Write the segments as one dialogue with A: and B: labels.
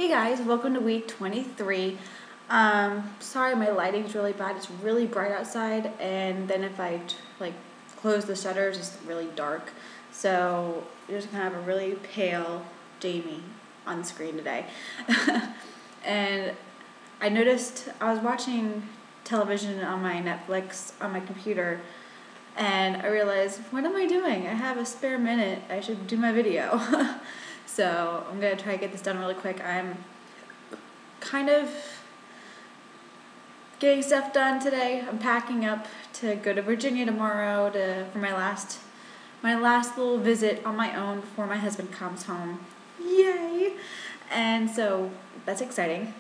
A: Hey guys, welcome to week 23. Sorry my lighting's really bad. It's really bright outside, and then if I close the shutters, it's really dark. So you're just gonna have a really pale Jamie on the screen today. And I noticed I was watching television on my Netflix on my computer, and I realized, what am I doing? I have a spare minute. I should do my video. So I'm going to try to get this done really quick. I'm kind of getting stuff done today. I'm packing up to go to Virginia tomorrow for my last little visit on my own before my husband comes home. Yay! And so that's exciting.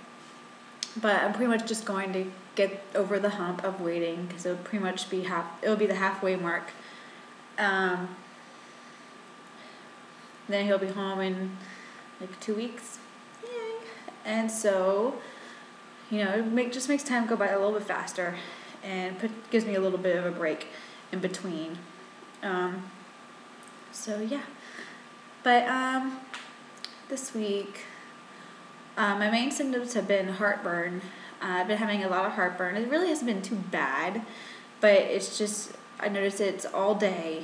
A: But I'm pretty much just going to get over the hump of waiting, because it'll pretty much be the halfway mark. Then he'll be home in 2 weeks. Yay! And so, it just makes time go by a little bit faster, and gives me a little bit of a break in between. So yeah. But this week, my main symptoms have been heartburn. I've been having a lot of heartburn. It really hasn't been too bad, but it's just, I notice it's all day,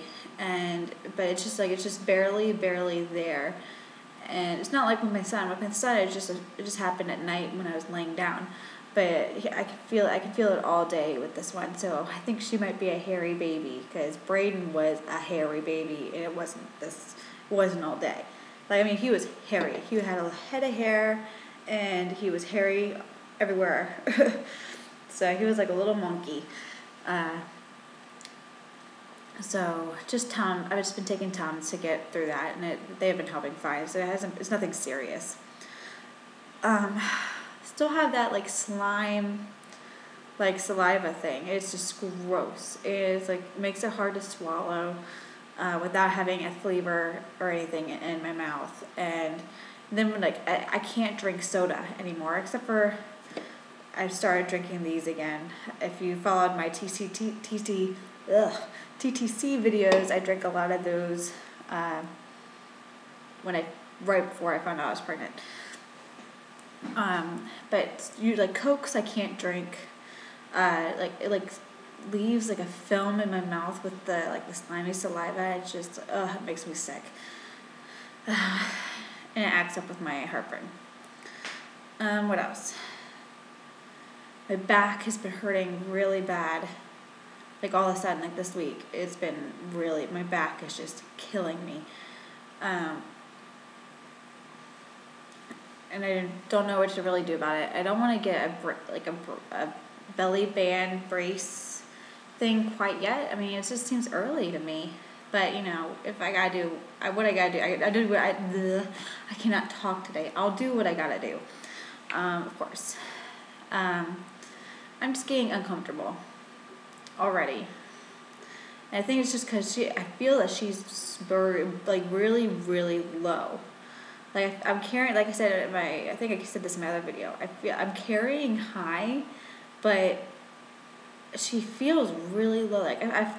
A: but it's just barely there. And it's not like with my son. With my son, it just happened at night when I was laying down. But I can feel it all day with this one. So I think she might be a hairy baby, because Braden was a hairy baby, and it wasn't all day. He was hairy. He had a head of hair, and he was hairy everywhere. So he was like a little monkey. So I've just been taking Tums to get through that, and they have been helping fine. So it's nothing serious. Still have that slime, saliva thing. It's just gross. It's makes it hard to swallow, without having a flavor or anything in my mouth. And then when I can't drink soda anymore, except for I've started drinking these again. If you followed my TTC videos, I drank a lot of those right before I found out I was pregnant. But Cokes I can't drink. It leaves a film in my mouth with the slimy saliva. It just it makes me sick. And it acts up with my heartburn. What else? My back has been hurting really bad. All of a sudden, this week, it's been really, my back is just killing me. And I don't know what to really do about it. I don't want to get a belly band brace thing quite yet. It just seems early to me. But, if I gotta do what I gotta do, I cannot talk today. I'll do what I gotta do. Of course. I'm just getting uncomfortable already. And I think it's just because I feel that she's really, really low. I'm carrying, like I said, I think I said this in my other video. I'm carrying high, but she feels really low.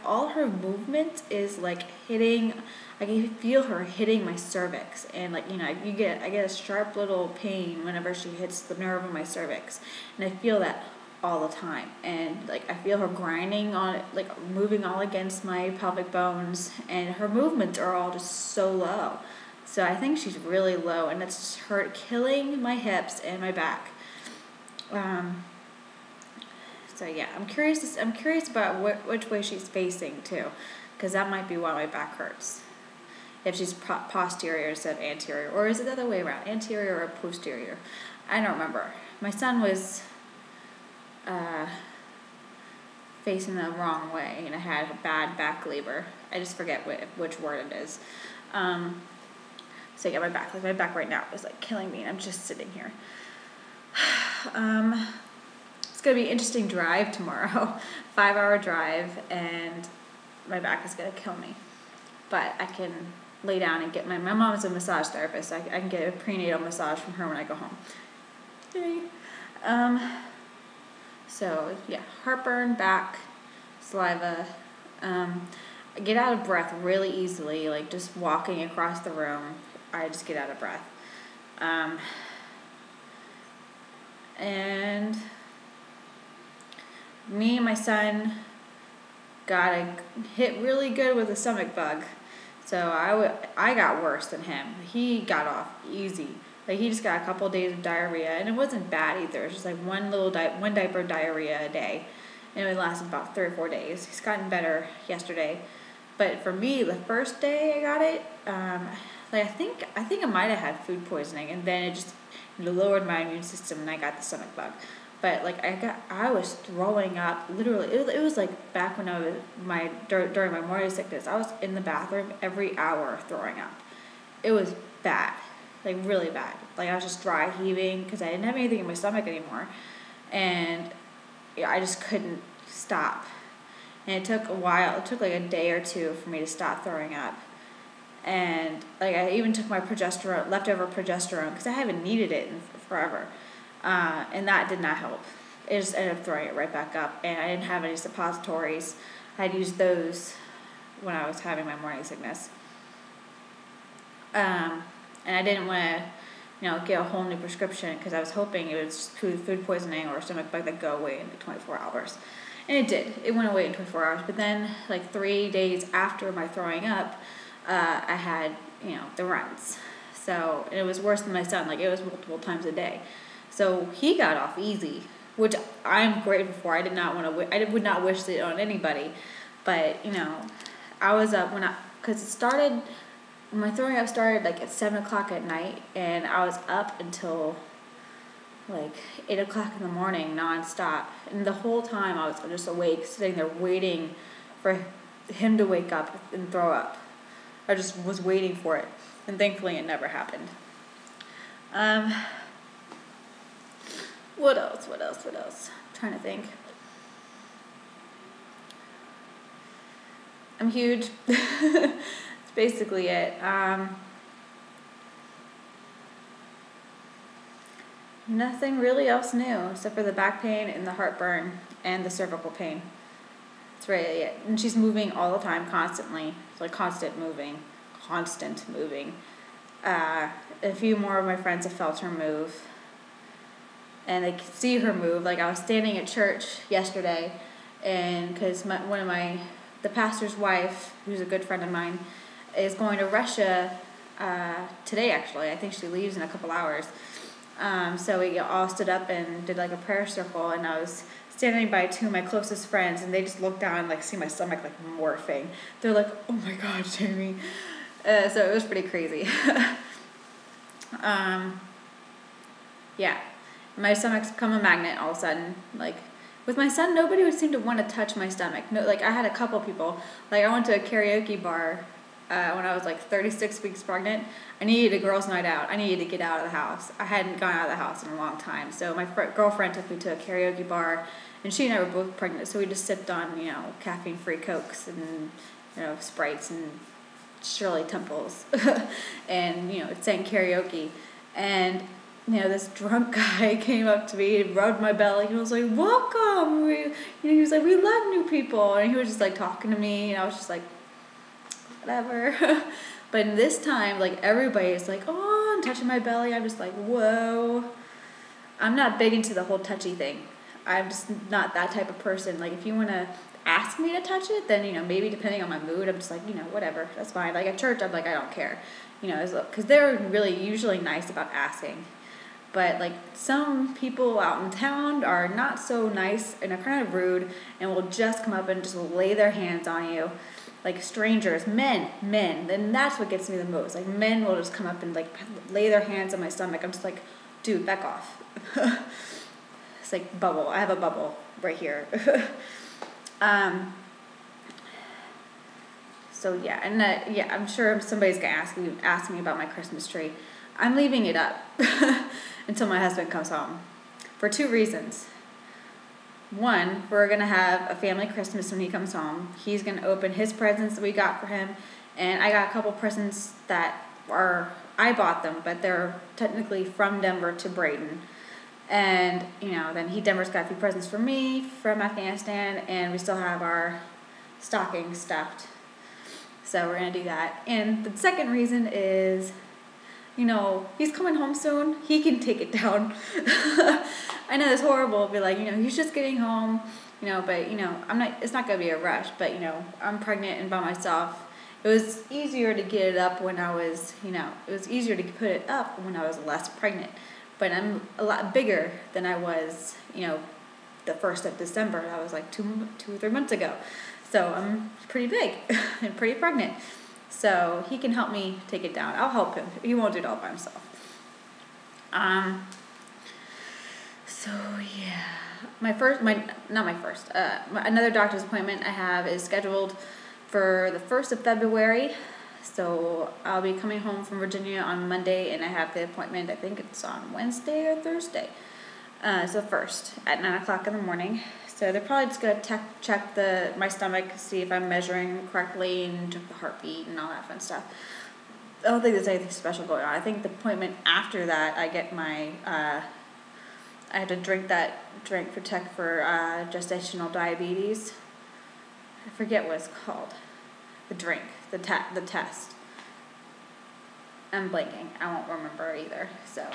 A: All her movement is hitting. I can feel her hitting my cervix, and I get a sharp little pain whenever she hits the nerve of my cervix, and I feel that all the time. And I feel her grinding on it, moving all against my pelvic bones, and her movements are all just so low. So I think she's really low, and it's just her killing my hips and my back. So yeah, I'm curious about which way she's facing too, because that might be why my back hurts. If she's posterior instead of anterior, or is it the other way around, anterior or posterior? I don't remember. My son was facing the wrong way, and I had a bad back labor. I just forget which word it is. So yeah, my back right now is killing me, and I'm just sitting here. It's gonna be an interesting drive tomorrow, 5-hour drive, and my back is gonna kill me. But I can lay down and get my mom's a massage therapist. I can get a prenatal massage from her when I go home. Yay. So yeah, heartburn, back, saliva. I get out of breath really easily, just walking across the room. I just get out of breath. and me and my son got hit really good with a stomach bug. So I got worse than him. He got off easy. Like, he just got a couple of days of diarrhea, and it wasn't bad either. It was just like one diaper diarrhea a day, and it lasted about 3 or 4 days. He's gotten better yesterday, but for me, the first day I got it, like I think I might have had food poisoning, and then it just lowered my immune system, and I got the stomach bug. But like I was throwing up literally. It was like back when I was during my morning sickness. I was in the bathroom every hour throwing up. It was bad, like really bad. Like, I was just dry heaving because I didn't have anything in my stomach anymore, and yeah, I just couldn't stop. And it took a while. It took like a day or two for me to stop throwing up. And like, I even took my leftover progesterone, because I haven't needed it in forever. And that did not help. It just ended up throwing it right back up, and I didn't have any suppositories. I'd used those when I was having my morning sickness. And I didn't want to, get a whole new prescription, because I was hoping it was food poisoning or stomach bug that go away in like 24 hours. And it did. It went away in 24 hours. But then, like 3 days after my throwing up, I had, the runs. So, and it was worse than my son. Like, it was multiple times a day. So he got off easy, which I'm grateful for. I did not want to. I would not wish it on anybody, but I was up because it started. My throwing up started like at 7 o'clock at night, and I was up until like 8 o'clock in the morning nonstop. And the whole time I was just awake, sitting there waiting for him to wake up and throw up. I just was waiting for it, and thankfully it never happened. What else? I'm trying to think. I'm huge. That's basically it. Nothing really else new, except for the back pain and the heartburn and the cervical pain. That's really it. And she's moving all the time, constantly. It's like constant moving. A few more of my friends have felt her move, and I could see her move. Like, I was standing at church yesterday, and because the pastor's wife, who's a good friend of mine, is going to Russia today, actually. I think she leaves in a couple hours. So we all stood up and did like a prayer circle, and I was standing by 2 of my closest friends, and they just looked down and like see my stomach like morphing. They're like, "Oh my God, Jamie." So it was pretty crazy. Yeah. My stomach's become a magnet all of a sudden. Like, with my son, nobody would seem to want to touch my stomach. No, like, I had a couple people. Like, I went to a karaoke bar when I was like 36 weeks pregnant. I needed a girls' night out. I needed to get out of the house. I hadn't gone out of the house in a long time. So my girlfriend took me to a karaoke bar, and she and I were both pregnant. So we just sipped on, caffeine-free Cokes and, Sprites and Shirley Temples and, sang karaoke. And this drunk guy came up to me and rubbed my belly. He was like, "Welcome." He was like, "We love new people." And he was just like talking to me, and I was just like, whatever. But this time, like, everybody's like, "Oh," and touching my belly. I'm just like, whoa. I'm not big into the whole touchy thing. I'm just not that type of person. Like, if you want to ask me to touch it, then, maybe depending on my mood, I'm just like, whatever, that's fine. Like, at church, I'm like, I don't care. Because they're really usually nice about asking. But, like, some people out in town are not so nice and are kind of rude and will just come up and just lay their hands on you. Like, strangers, men, and that's what gets me the most. Like, men will just come up and, like, lay their hands on my stomach. I'm just like, dude, back off. It's like bubble. I have a bubble right here. So, yeah, and I'm sure somebody's going to ask me about my Christmas tree. I'm leaving it up until my husband comes home for 2 reasons. One, we're going to have a family Christmas when he comes home. He's going to open his presents that we got for him, and I got a couple presents that I bought them, but they're technically from Denver to Brayton. And, then Denver's got a few presents for me from Afghanistan, and we still have our stocking stuffed. So we're going to do that. And the second reason is he's coming home soon. He can take it down. I know it's horrible to be like, he's just getting home, but, it's not going to be a rush. But, I'm pregnant and by myself. It was easier to get it up when I was, it was easier to put it up when I was less pregnant. But I'm a lot bigger than I was, the 1st of December. That was like 2 or 3 months ago. So I'm pretty big and pretty pregnant. So he can help me take it down. I'll help him. He won't do it all by himself. So yeah, another doctor's appointment I have is scheduled for the 1st of February. So I'll be coming home from Virginia on Monday, and I have the appointment, I think it's on Wednesday or Thursday. So 1st at 9 o'clock in the morning. So they're probably just going to check my stomach, see if I'm measuring correctly, and check the heartbeat and all that fun stuff. I don't think there's anything special going on. I think the appointment after that, I get my, I have to drink that drink for gestational diabetes. I forget what it's called. The drink, the test. I'm blanking. I won't remember either. So,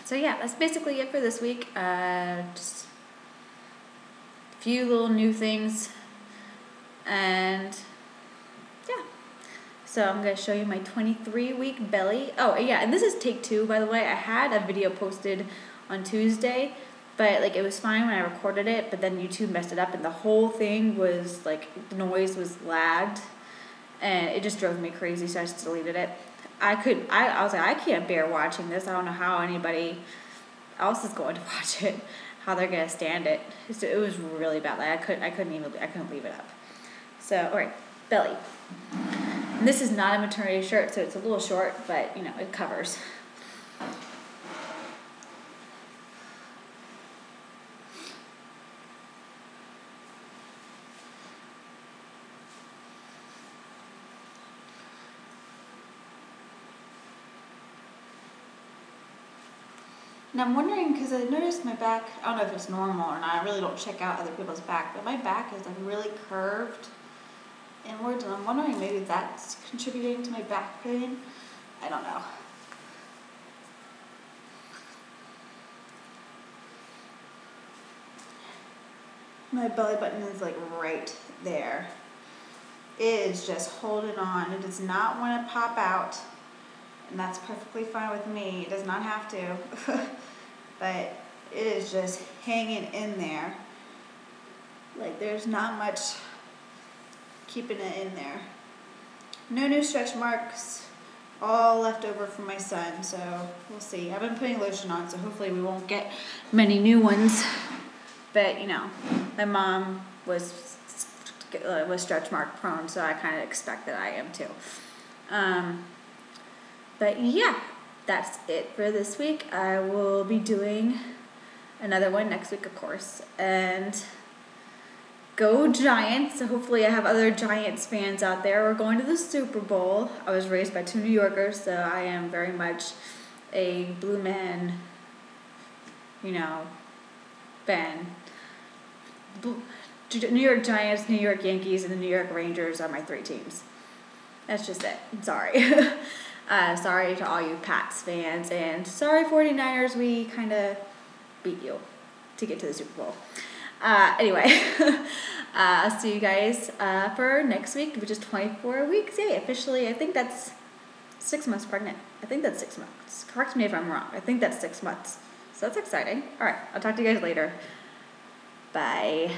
A: So yeah, that's basically it for this week. Just a few little new things, and yeah. So I'm gonna show you my 23-week belly. Oh yeah, and this is take 2, by the way. I had a video posted on Tuesday, but it was fine when I recorded it, but then YouTube messed it up, and the whole thing was the noise was lagged, and it just drove me crazy. So I just deleted it. I was like, I can't bear watching this. I don't know how anybody else is going to watch it, how they're gonna stand it. It was really bad. I couldn't leave it up. So, all right, belly. And this is not a maternity shirt, so it's a little short, but it covers. And I'm wondering, because I noticed my back, I don't know if it's normal or not, I really don't check out other people's back, but my back is really curved inwards, and I'm wondering maybe that's contributing to my back pain. I don't know. My belly button is right there. It is just holding on. It does not want to pop out. And that's perfectly fine with me. It does not have to. But it is just hanging in there. There's not much keeping it in there. No new stretch marks. All left over from my son. So we'll see. I've been putting lotion on, so hopefully we won't get many new ones. But, my mom was stretch mark prone, so I kind of expect that I am too. But yeah, that's it for this week. I will be doing another one next week, of course. And go Giants. So hopefully I have other Giants fans out there. We're going to the Super Bowl. I was raised by 2 New Yorkers, so I am very much a Blue Man, fan. New York Giants, New York Yankees, and the New York Rangers are my 3 teams. That's just it. I'm sorry. Sorry to all you Pats fans, and sorry 49ers, we kind of beat you to get to the Super Bowl. Anyway, I'll see you guys for next week, which is 24 weeks. Yay, officially, I think that's 6 months pregnant. I think that's 6 months. Correct me if I'm wrong. I think that's 6 months. So that's exciting. All right, I'll talk to you guys later. Bye.